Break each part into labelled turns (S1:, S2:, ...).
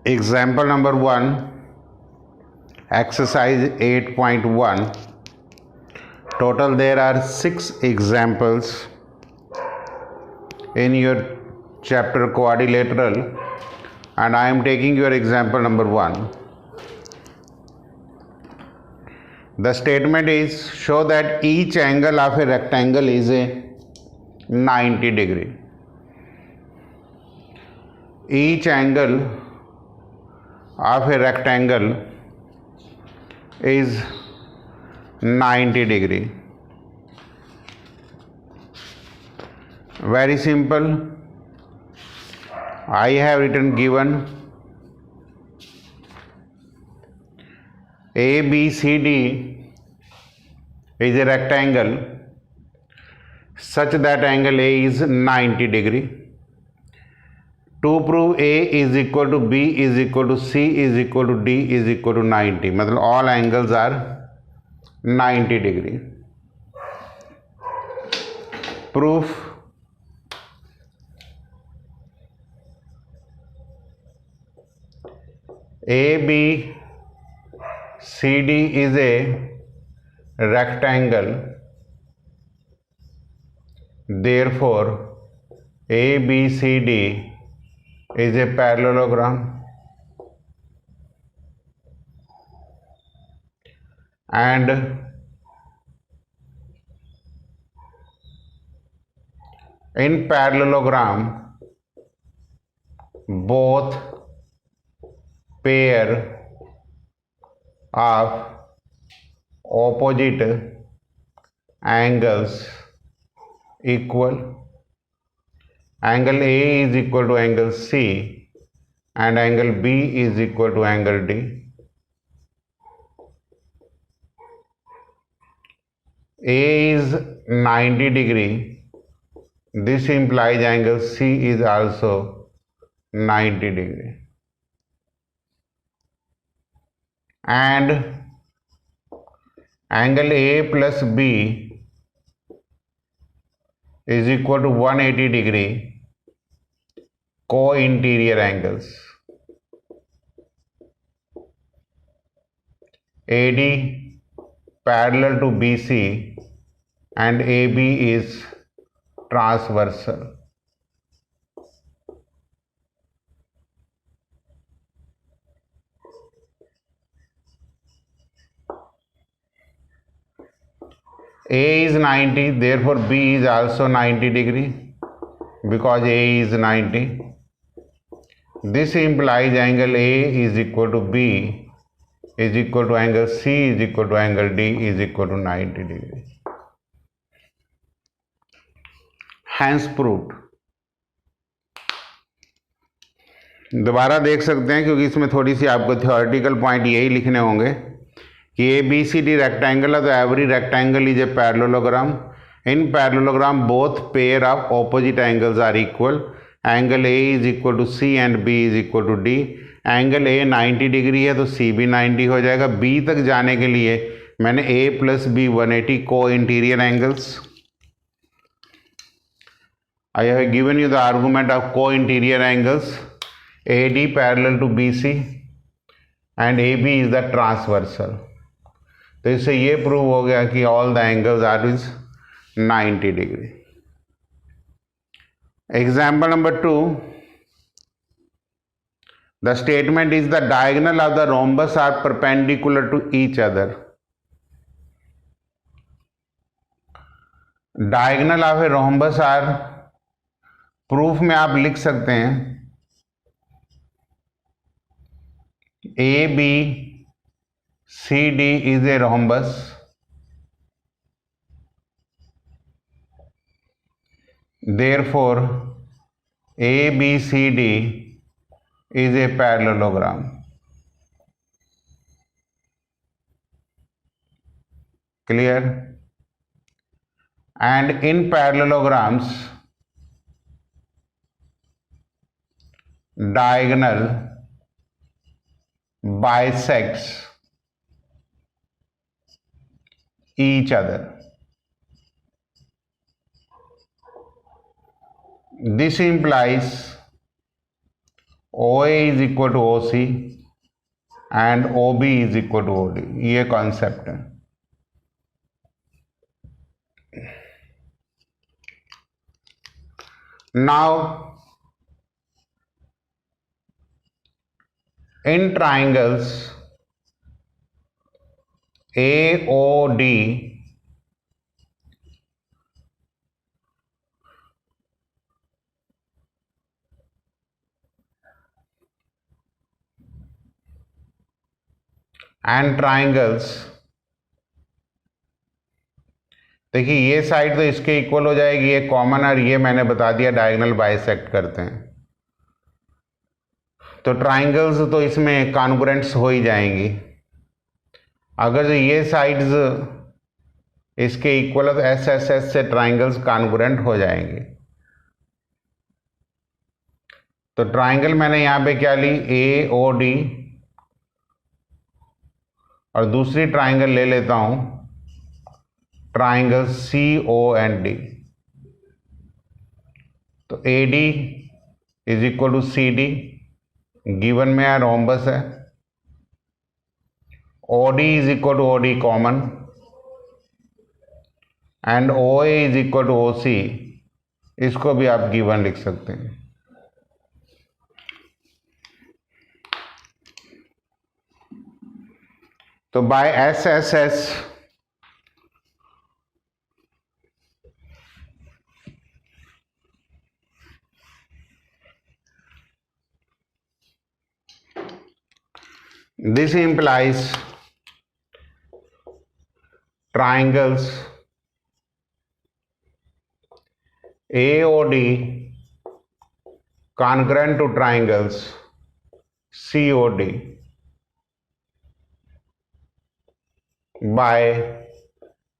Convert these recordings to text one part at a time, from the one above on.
S1: Example number 1, exercise 8.1. Total there are 6 examples in your chapter quadrilateral, and I am taking your example number 1. The statement is, show that each angle of a rectangle is a 90 degree. Each angle of a rectangle is 90 degree. Very simple. I have written given ABCD is a rectangle such that angle A is 90 degree. To prove A is equal to B is equal to C is equal to D is equal to 90, मतलब all angles are 90 degree. Proof. ABCD is a rectangle, therefore ABCD is a parallelogram, and in parallelogram both pair of opposite angles equal. Angle A is equal to angle C and angle B is equal to angle D. A is 90 degree. This implies angle C is also 90 degree. And angle A plus B is equal to 180 degree co-interior angles. AD parallel to BC and AB is transversal. A is 90, therefore B is also 90 degree because A is 90. This implies angle A is equal to B is equal to angle C is equal to angle D is equal to 90 degree. Hence proved. दोबारा देख सकते हैं क्योंकि इसमें थोड़ी सी आपको theoretical point यही लिखने होंगे कि ABCD rectangle है तो every rectangle is a parallelogram. In parallelogram both pair of opposite angles are equal. Angle A is equal to C and B is equal to D. Angle A 90 degree है तो C भी 90 हो जाएगा. B तक जाने के लिए मैंने A plus B 180 co-interior angles. I have given you the argument of co-interior angles. AD parallel to BC and AB is the transversal. तो इससे ये प्रूव हो गया कि all the angles are is 90 degree. Example number 2. The statement is the diagonal of the rhombus are perpendicular to each other. Diagonal of a rhombus are, proof में आप लिख सकते हैं A B CD is a rhombus. Therefore, ABCD is a parallelogram. Clear? And in parallelograms, diagonal bisects each other. This implies OA is equal to OC and OB is equal to OD, ये concept है। Now in triangles AOD and triangles, देखिए ये side तो इसके equal हो जाएगी, ये common, और ये मैंने बता दिया डायगोनल बाइसेक्ट करते हैं, तो ट्राइंगल्स तो इसमें कॉन्ग्रुएंट्स हो ही जाएंगी। अगर ये साइड्स इसके इक्वल है तो SSS से ट्राइंगल्स कॉन्ग्रुएंट हो जाएंगे। तो ट्राइंगल मैंने यहाँ पे क्या ली, AOD, और दूसरी ट्राइंगल ले लेता हूं ट्राइंगल COND। तो AD is equal to CD, given में है रोम्बस है। OD is equal to OD common, and OA is equal to OC, इसको भी आप गिवन लिख सकते हैं। तो by SSS this implies triangles AOD congruent to triangles COD by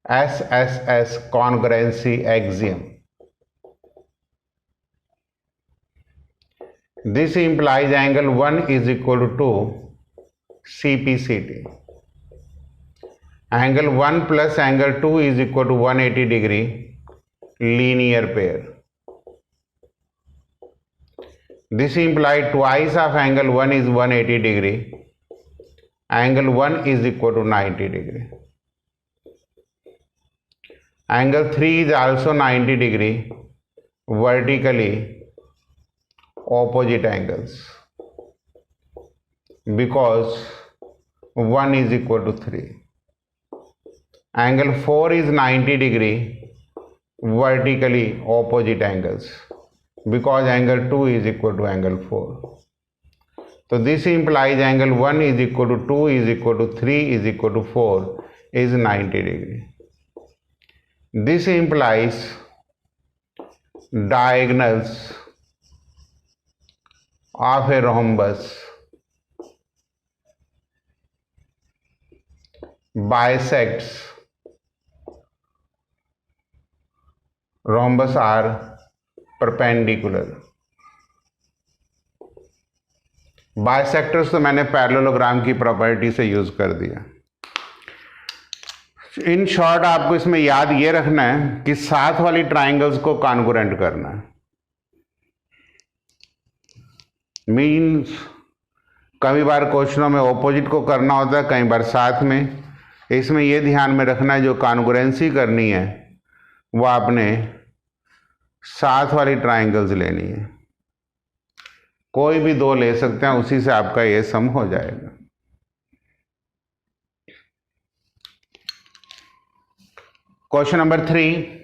S1: SSS congruency axiom. This implies angle 1 is equal to CPCT. Angle 1 plus angle 2 is equal to 180 degree linear pair. This implies twice of angle 1 is 180 degree. Angle 1 is equal to 90 degree. Angle 3 is also 90 degree, vertically opposite angles, because 1 is equal to 3. Angle 4 is 90 degree, vertically opposite angles, because angle 2 is equal to angle 4. So this implies angle 1 is equal to 2 is equal to 3 is equal to 4 is 90 degree. This implies diagonals of a rhombus bisects rhombus are perpendicular. Bisectors तो मैंने parallelogram की property से use कर दिया। In short आपको इसमें याद ये रखना है कि साथ वाली ट्राइंगल्स को कॉन्ग्रुएंट करना है। मीन्स कई बार क्वेश्चनों में ऑपोजिट को करना होता है, कई बार साथ में। इसमें यह ध्यान में रखना है जो कॉन्ग्रुएंसी करनी है वो आपने साथ वाली ट्राइंगल्स लेनी है। कोई भी दो ले सकते हैं, उसी से आपका ये सम हो जाएगा। Question number 3,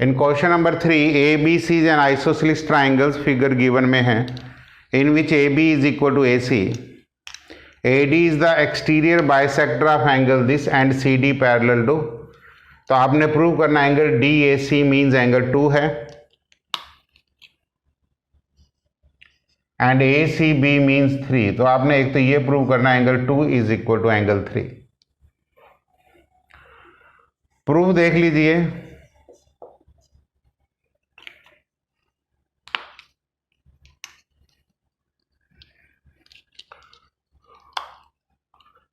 S1: in question number 3 ABC and isosceles triangles figure given में है, in which AB is equal to AC, AD is the exterior bisector of angle this and CD parallel to. तो आपने prove करना angle DAC means angle 2 है and ACB means 3। तो आपने एक तो ये प्रूव करना angle 2 is equal to angle 3। Proof देख लीजिए।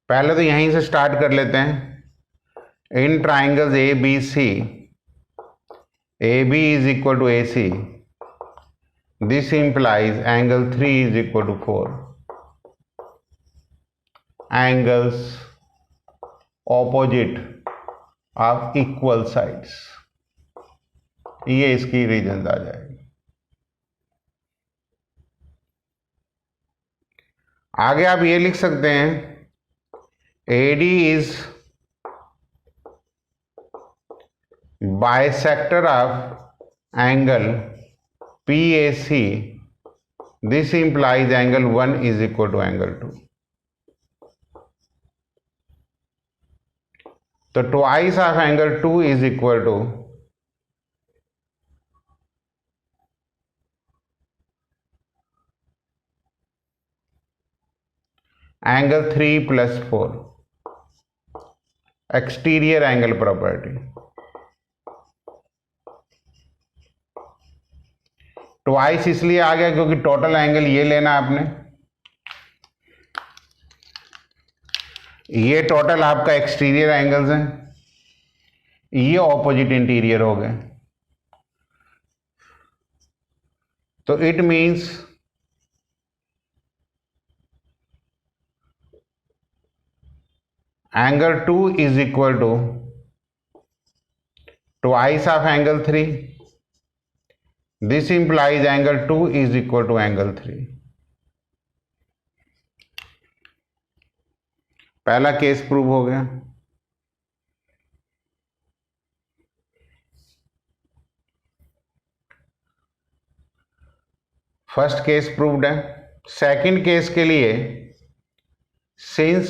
S1: पहले तो यहीं से स्टार्ट कर लेते हैं। In triangles A B C, A B is equal to A C, this implies angle 3 is equal to 4 angles opposite of equal sides. ये इसकी रीजन आ जाएगी। आगे आप ये लिख सकते हैं AD is bisector of angle PAC. This implies angle 1 is equal to angle 2. तो twice of angle 2 is equal to angle 3 plus 4. Exterior angle property. Twice इसलिए आ गया क्योंकि टोटल एंगल ये लेना आपने, ये टोटल आपका एक्सटीरियर एंगल्स हैं, ये ऑपोजिट इंटीरियर हो गए। तो it means angle 2 is equal to twice of angle 3. This implies angle 2 is equal to angle 3. पहला केस प्रूव हो गया। फर्स्ट केस प्रूव्ड है। सेकंड केस के लिए since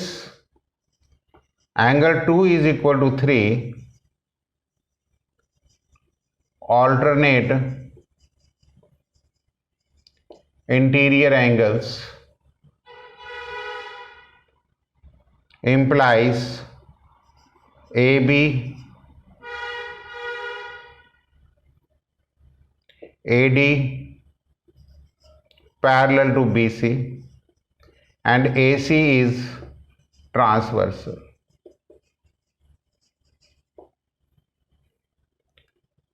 S1: angle 2 is equal to 3, alternate interior angles implies AB, AD parallel to BC and AC is transversal.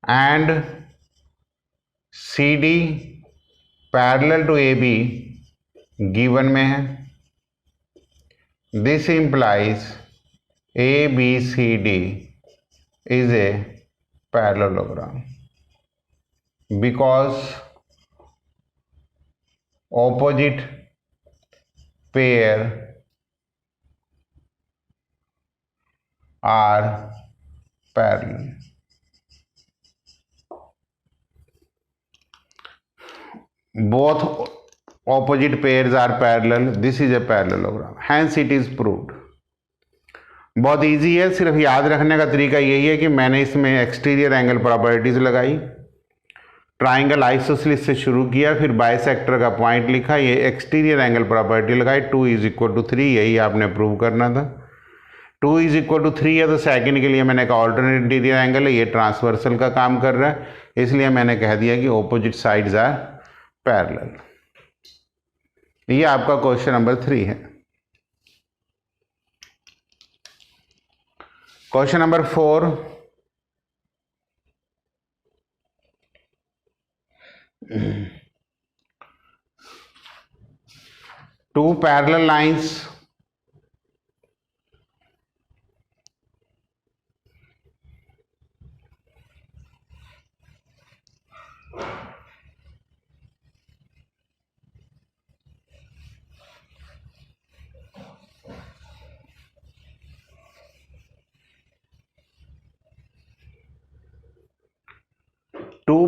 S1: And CD parallel to AB given में है। This implies ABCD is a parallelogram because opposite pair are parallel. Both opposite pairs are parallel. This is a parallelogram. Hence it is proved. बहुत easy है, सिर्फ याद रखने का तरीका यही है कि मैंने इसमें एक्सटीरियर एंगल प्रॉपर्टीज लगाई, ट्राइंगल आइसोसेलेस से शुरू किया, फिर बाइसेक्टर का पॉइंट लिखा, ये एक्सटीरियर एंगल प्रॉपर्टी लगाई। 2 इज इक्वल टू 3, यही आपने प्रूव करना था। 2 इज इक्वल टू 3 है तो सेकंड के लिए मैंने कहा ऑल्टरनेट इंटीरियर एंगल है, ये ट्रांसवर्सल का काम कर रहा है, इसलिए मैंने कह दिया कि ऑपोजिट साइड्स आर पैरेलल। ये आपका क्वेश्चन नंबर 3 है। Question number 4, two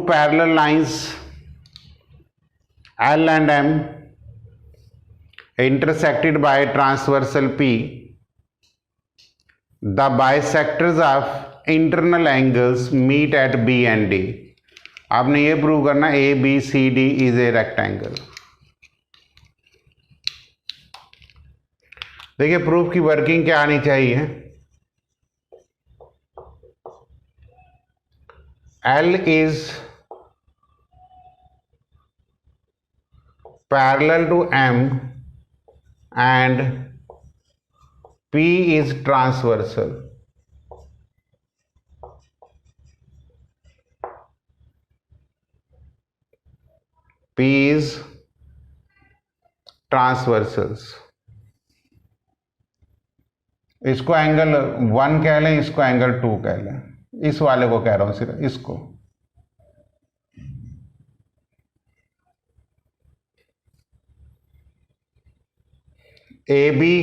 S1: parallel lines L and M intersected by transversal P, the bisectors of internal angles meet at B and D. आपने ये प्रूव करना ABCD is a rectangle। देखिए proof की working क्या आनी चाहिए। L is parallel to M and P is transversal. P is transversals. इसको angle 1 कह लें, इसको एंगल 2 कह लें. इस वाले को कह रहा हूं सिर्फ इसको. A B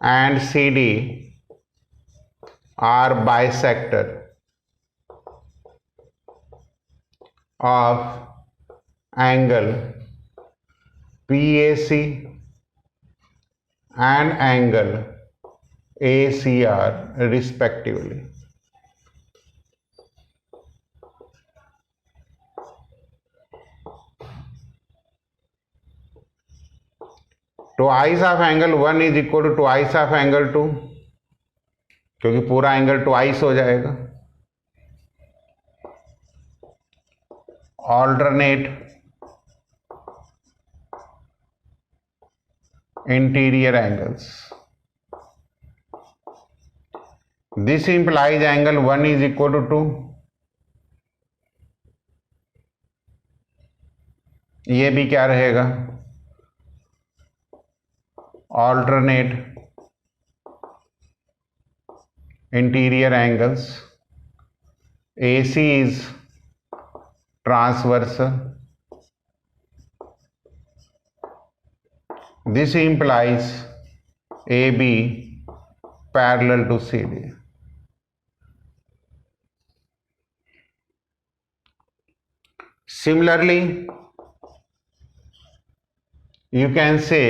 S1: and CD are bisector of angle PAC and angle ACR respectively. Twice of angle 1 is equal to twice of angle 2, क्योंकि पूरा एंगल ट्वाइस हो जाएगा. Alternate interior angles. This implies angle 1 is equal to 2. ये भी क्या रहेगा? alternate interior angles. AC is transversal. This implies AB parallel to CD. Similarly, you can say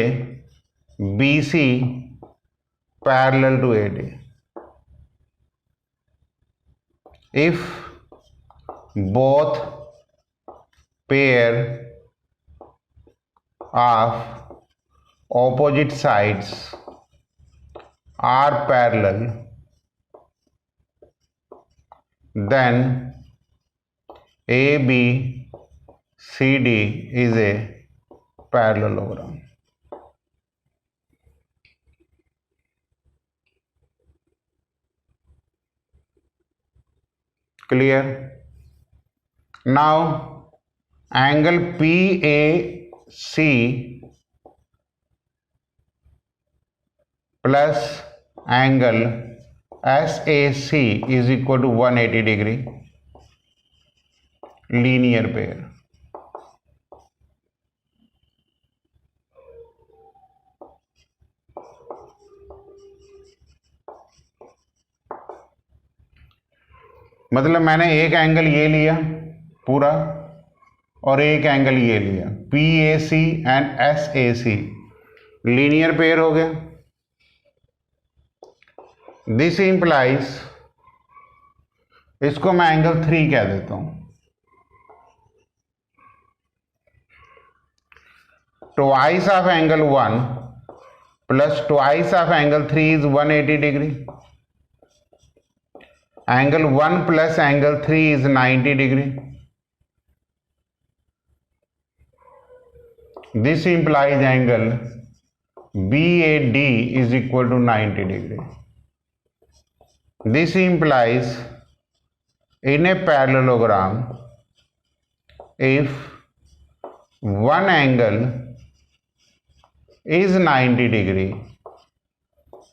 S1: BC parallel to AD. If both pair of opposite sides are parallel, then ABCD is a parallelogram. Clear? Now angle PAC plus angle SAC is equal to 180 degree. Linear pair. मतलब मैंने एक angle ये लिया पूरा और एक angle ये लिया. PAC and SAC linear pair हो गया. दिस इंप्लाइज, इसको मैं एंगल 3 कह देता हूं. Twice of angle 1 plus twice of angle 3 is 180 degree. Angle 1 plus angle 3 is 90 degree. This implies angle BAD is equal to 90 degree. This implies in a parallelogram, if one angle is 90 degree,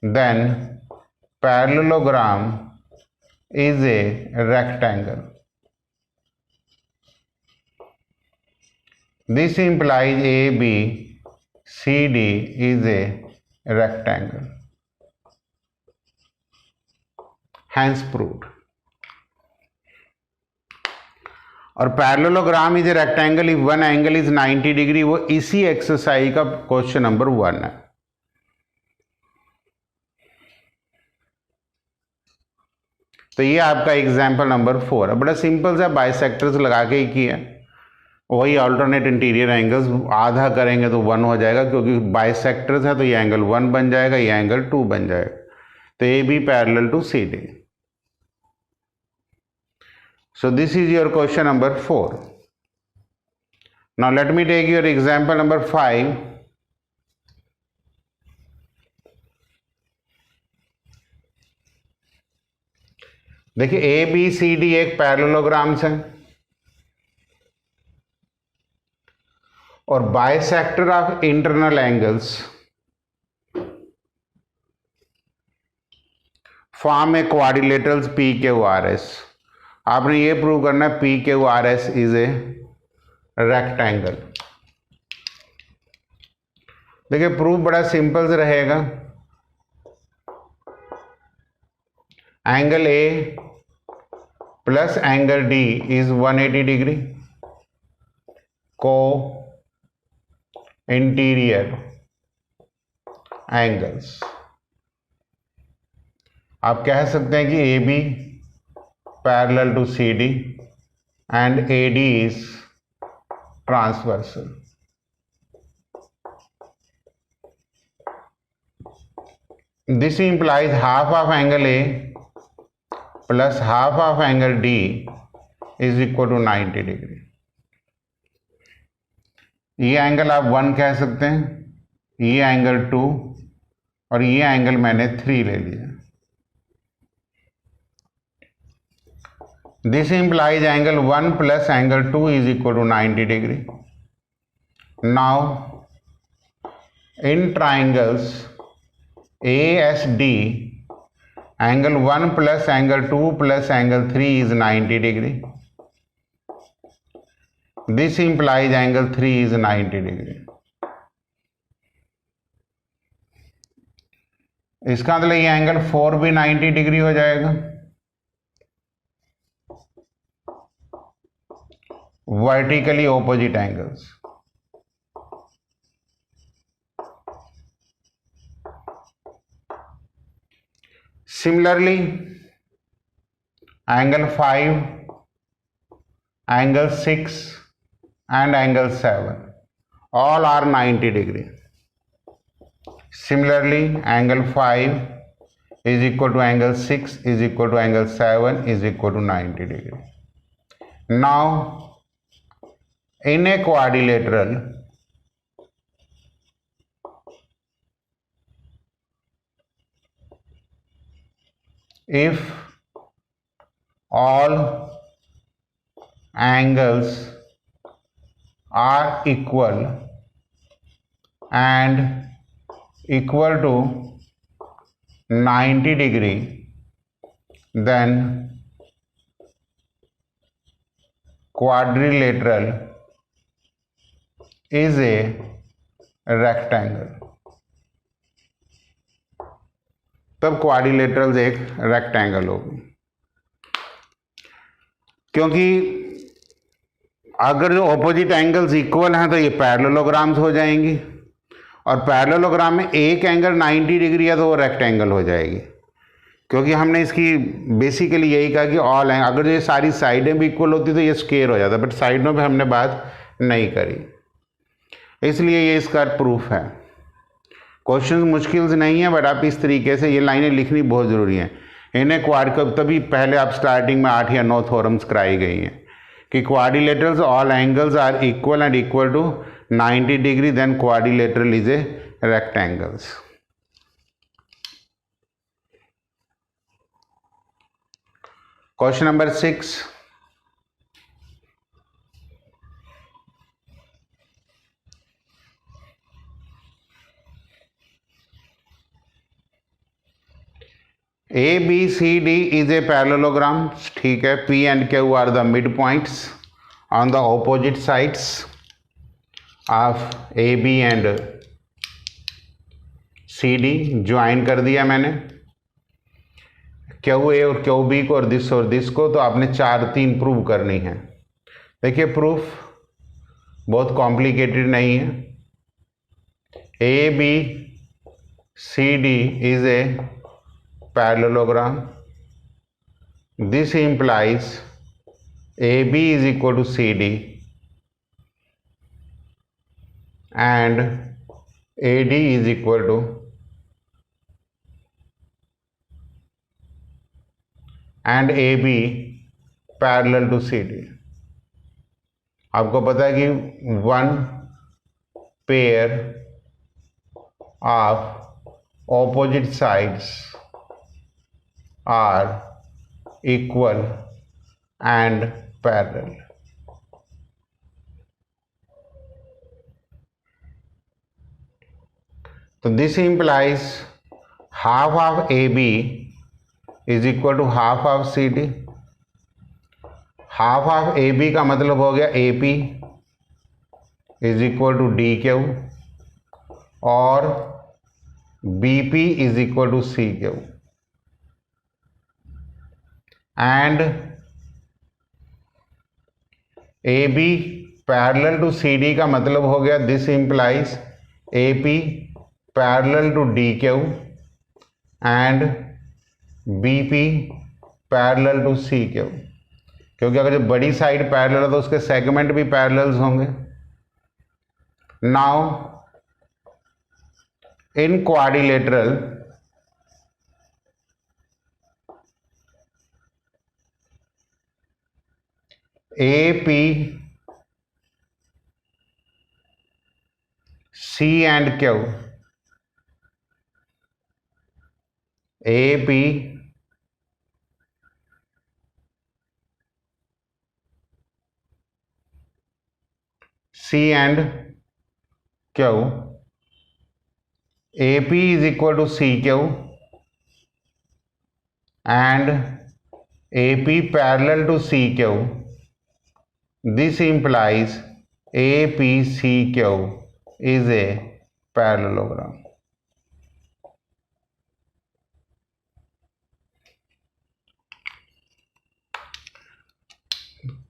S1: then parallelogram is a rectangle. This implies ABCD is a rectangle. Hence proved. और parallelogram is a rectangle if one angle is 90 degree, वो इसी exercise का question number 1 है. तो ये आपका example number 4 है. बड़ा सिंपल सा बाइसेक्टर्स लगा के ही किया. वही अल्टरनेट इंटीरियर एंगल्स आधा करेंगे तो 1 हो जाएगा, क्योंकि बाइसेक्टर्स है तो ये एंगल 1 बन जाएगा, ये एंगल 2 बन जाएगा. तो A B parallel to C D. So this is your question number 4. Now let me take your example number 5. देखिए ए बी सी डी एक पैरेललोग्राम्स है और bisector of internal angles form a quadrilaterals P Q R S. आपने ये prove करना है P Q R S is a rectangle. देखिए proof बड़ा सिंपल से रहेगा। Angle A plus angle D is 180 degree को इंटीरियर एंगल्स। आप कह सकते हैं कि A B parallel to C D and A D is transversal. This implies half of angle A plus half of angle D is equal to 90 degree. ये angle आप 1 कह सकते हैं, ये एंगल 2 और ये एंगल मैंने 3 ले लिया। This implies angle 1 plus angle 2 is equal to 90 degree. Now in triangles ASD, angle 1 plus angle 2 plus angle 3 is 90 degree. This implies angle 3 is 90 degree. इसका मतलब ये एंगल 4 भी 90 डिग्री हो जाएगा। Vertically opposite angles. Similarly, angle 5, angle 6 and angle 7 all are 90 degree. Similarly, angle 5 is equal to angle 6 is equal to angle 7 is equal to 90 degree. Now, in a quadrilateral, if all angles are equal and equal to 90 degree, then quadrilateral is a rectangle. तब quadrilaterals एक rectangle होगी, क्योंकि अगर जो opposite angles equal हैं तो ये parallelograms हो जाएंगी और पैरेललोग्राम में एक एंगल 90 डिग्री है तो वो रेक्टेंगल हो जाएगी। क्योंकि हमने इसकी बेसिकली यही कहा कि ऑल एंगल, अगर ये सारी साइडें भी इक्वल होती तो ये स्क्वायर हो जाता, बट साइडों पे हमने बात नहीं करी, इसलिए ये इसका प्रूफ है। क्वेश्चन मुश्किल से नहीं है, बट आप इस तरीके से ये लाइनें लिखनी बहुत ज़रूरी हैं। इन्हें तभी पहले आप स्टार्टिंग में 8 या 9 थ्योरम्स कराई गई हैं कि quadrilaterals all angles are equal and equal to 90 degree, then quadrilateral is a rectangles. Question number 6, A B C D is a parallelogram. ठीक है, P and Q are the mid points on the opposite sides of A B and C D. Join कर दिया मैंने Q A और Q B को और this को, तो आपने 4-3 प्रूव करनी है। देखिए प्रूफ बहुत कॉम्प्लिकेटेड नहीं है। A B C D is a parallelogram. This implies AB is equal to CD and AD is equal to AB parallel to C D. आपको पता है कि one pair of opposite sides are equal and parallel. तो this implies half of AB is equal to half of CD। Half of AB का मतलब हो गया AP is equal to DQ और BP is equal to CQ and AB parallel to CD का मतलब हो गया this implies AP parallel to DQ and BP parallel to CQ, क्योंकि अगर जो बड़ी साइड पैरेलल है तो उसके सेगमेंट भी पैरेलल्स होंगे। Now in quadrilateral AP C and Q, AP C and Q, AP is equal to CQ and AP parallel to CQ. This implies APCQ is a parallelogram।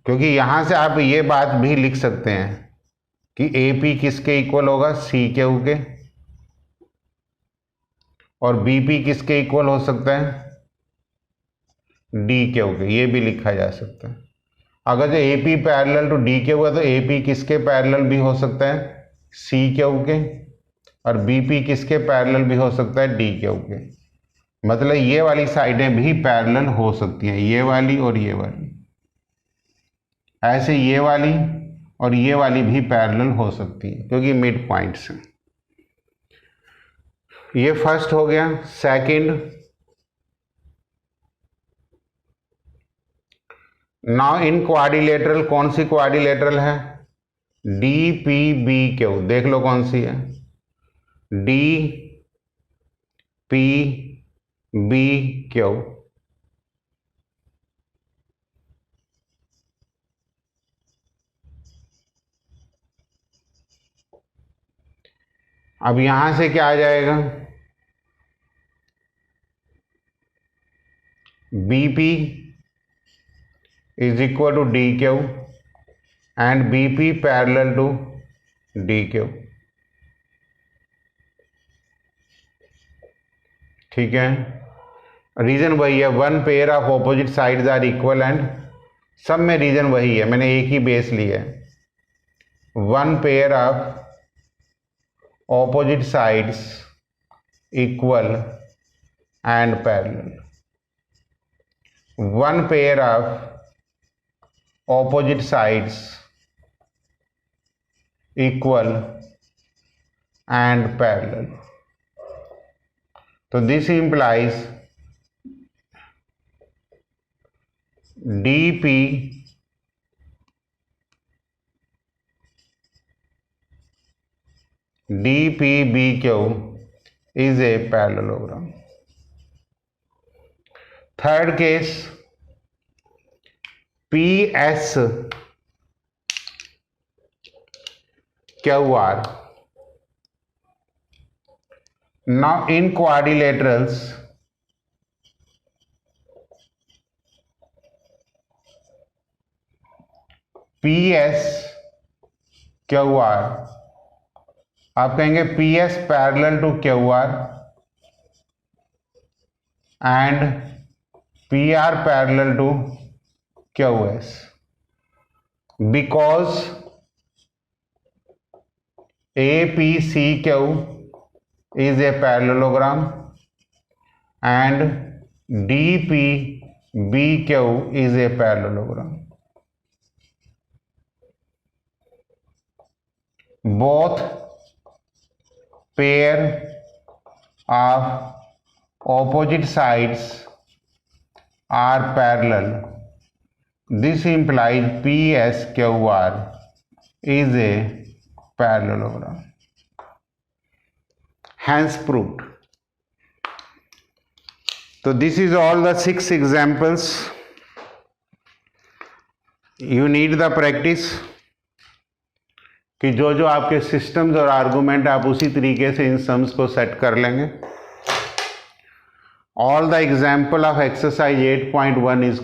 S1: क्योंकि यहां से आप ये बात भी लिख सकते हैं कि AP किसके इक्वल होगा, CQ के, और BP किसके इक्वल हो सकता है, DQ के। ये भी लिखा जा सकता है। अगर जो AP पैरेलल टू DQ है तो AP किसके पैरेलल भी हो सकता है, CQ के, और BP किसके पैरेलल भी हो सकता है, DQ के। मतलब ये वाली साइडें भी पैरेलल हो सकती हैं, ये वाली और ये वाली। ऐसे ये वाली और ये वाली भी पैरेलल हो सकती है क्योंकि मिड पॉइंट्स हैं। ये फर्स्ट हो गया। सेकंड, नाउ इन क्वाड्रिलेटरल कौन सी क्वाड्रिलेटरल है, DPBQ। देख लो कौन सी है, DPBQ। अब यहां से क्या आ जाएगा, BP is equal to DQ and BP parallel to DQ। ठीक है, रीजन वही है, one pair of opposite sides are equal and, सब में रीजन वही है, मैंने एक ही बेस लिया है, one pair of opposite sides equal and parallel। one pair of opposite sides equal and parallel। तो this implies DPBQ is a parallelogram। Third case, PSQR। now in quadrilaterals PSQR, आप कहेंगे PS parallel to QR and PR parallel to QS because APCQ is a parallelogram and DPQR BQ is a parallelogram. Both pair of opposite sides are parallel. This implies PSQR is a parallelogram. Hence proved. So this is all the 6 examples. You need the practice कि जो जो आपके systems और argument आप उसी तरीके से इन sums को सेट कर लेंगे. All the example of exercise 8.1 is